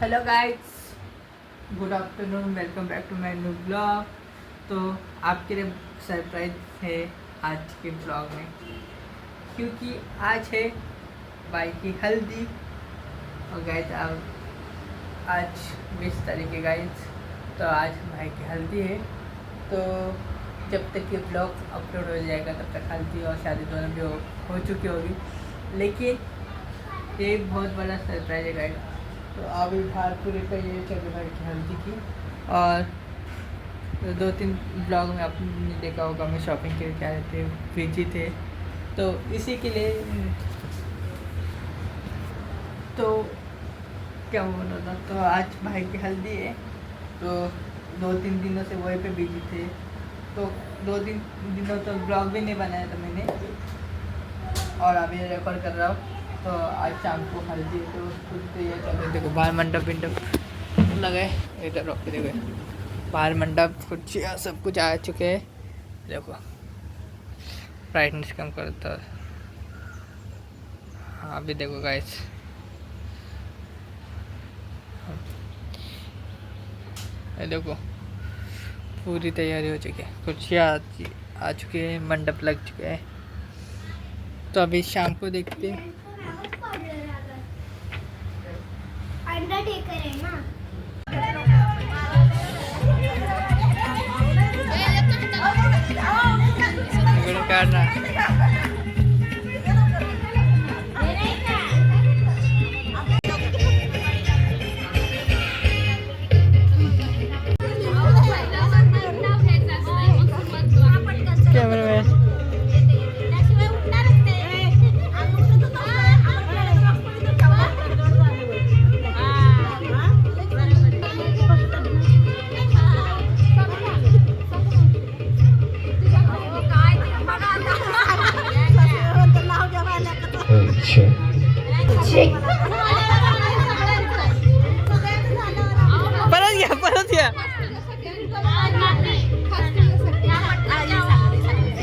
Hello guys, good afternoon, welcome back to my new blog. तो आपके लिए surprise है आज के ब्लॉग में, क्योंकि आज है भाई की हल्दी। और गाइस आज 20 तारीख है गाइस, तो आज भाई की हल्दी है। तो जब तक ये ब्लॉग अपलोड हो जाएगा तब तक हल्दी और शादी दोनों भी हो चुकी होगी, लेकिन ये एक बहुत बड़ा सरप्राइज है गाइस। तो अभी बाहर पूरी तैयारी चल रही भाई की हल्दी की। और 2-3 ब्लॉग में आपने देखा होगा, मैं शॉपिंग के लिए क्या रहते बिजी थे, तो इसी के लिए तो क्या बोल रहा था। तो आज भाई की हल्दी है, तो 2-3 दिनों से वहीं पे बिजी थे। तो 2-3 दिनों तो ब्लॉग भी नहीं बनाया था मैंने, और अभी रिकॉर्ड कर रहा हूँ। तो आज शाम को हल्दी है, तो कुछ तैयार चल रही। देखो बाहर मंडप लगे, इधर रोक देखो, बाहर मंडप कुछ सब कुछ आ चुके हैं। देखो ब्राइटनेस कम करता है। हाँ अभी देखो गाइस, ये देखो पूरी तैयारी हो चुकी है, कुर्सियाँ आ चुकी है, मंडप लग चुके हैं। तो अभी शाम को देखते हैं। अंडरटेकर है ना। करना कैमरामैन परत घ्या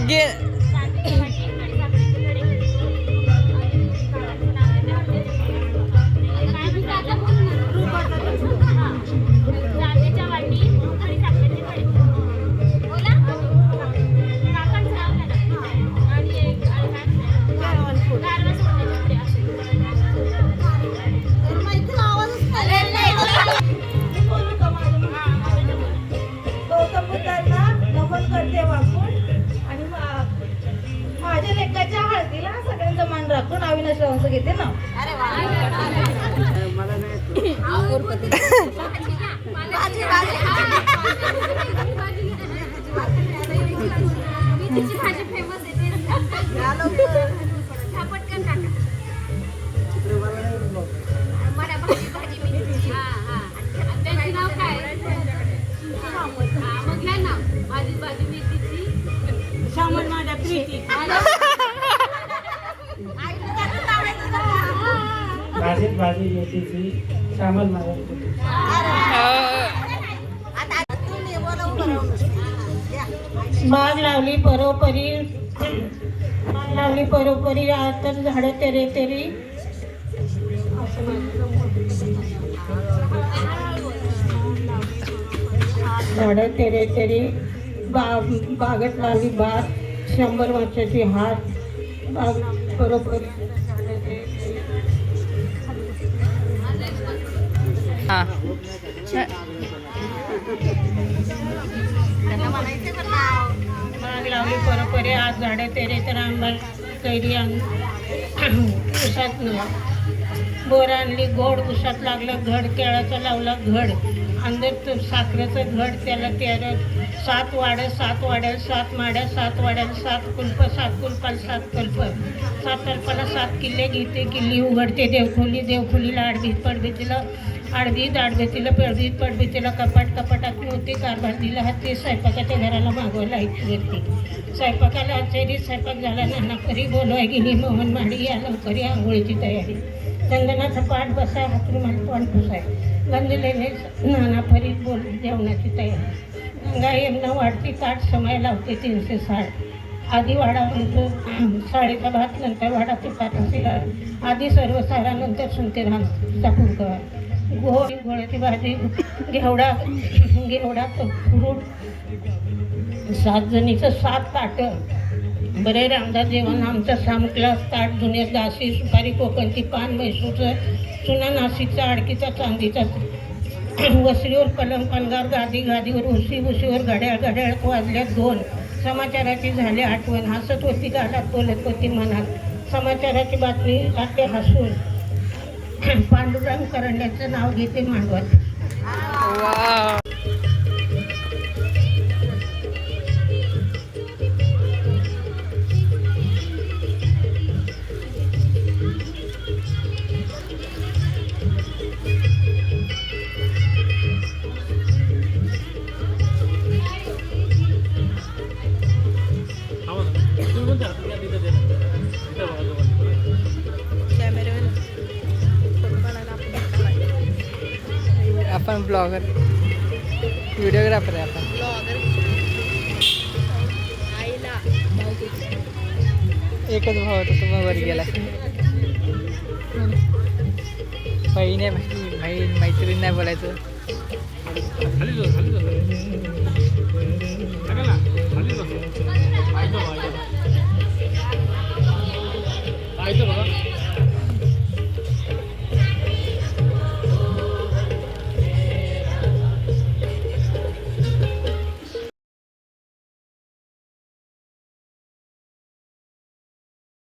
गे माझ्या लेकाच्या हळदीला सगळ्यांचं मान राखून अविनाश रावांचं घेते ना. श्यामल माझ्या प्रीती भाजी येते श्यामल माझ्या बाग लावली परोपरी तर झाडं तेरे तेरी झाडं तेरे तेरी बागेत लावली बाग 100 वर्षाची हात बाग परोपरी हाँ बाग लावली परोपरी आज झाडे तेरे तर आंबा कैरी उसात बोर आणली गोड उसात लागलं घड केळाचं लावलं घड अंदर साखरेचं घड त्याला 7 वाड्या 7 वाड्या 7 माड्या 7 वाड्या 7 कुलप 7 कुलपाल 7 कल्प 7 कल्पाला 7 किल्ले घेते किल्ली उघडते देवखोलीला आडभीतीला पडभीतीला कपाटात मोती कारभार हाती स्वयंपाकाच्या घराला मागवायला वरती स्वयंपाकाला अचारी स्वयंपाक झाला नाना करी बोलवाय गेली मोहन माडी या लवकरी आंघोळीची तयारी चंदनाचा पाठ बसाय हातरुमाला तोंड पुसाय गंजलेले नाना फरीत बोल जेवणाची तयारी गंगा यमुना वाढती ताट समय लावते 360 आधी वाडा म्हणतो साडीचा भात नंतर वाडा तुपाचा शिरा आधी सर्व सारा नंतर सुनते रान चाकूर घोड्याची भाजी, घेवडा फ्रूट, 7 जणीचं 7 ताटं. बरे रामदास जेवण आमचा 6 क्लास ताट, जुन्या दासी, सुपारी, कोकणची पान, म्हैसूरचं चुना, नाशिकचा आडकीचा, चांदीचा, वसरीवर पलंग, पलंगावर गादी, गादीवर उशीवर घड्याळ वाजल्यात 2. समाचाराची झाली आठवण, हसत होती गालात, बोलत होती मनात. समाचाराची बातमी आते हसून, पांडुरंग करंड्याचं नाव घेते मांडवात. आपण ब्लॉगर व्हिडिओग्राफर आहे आपण. एकच भाव होता तो मग वर गेला. बहीण आहे, बहीण मैत्रीण नाही बोलायचं. आयतं बघा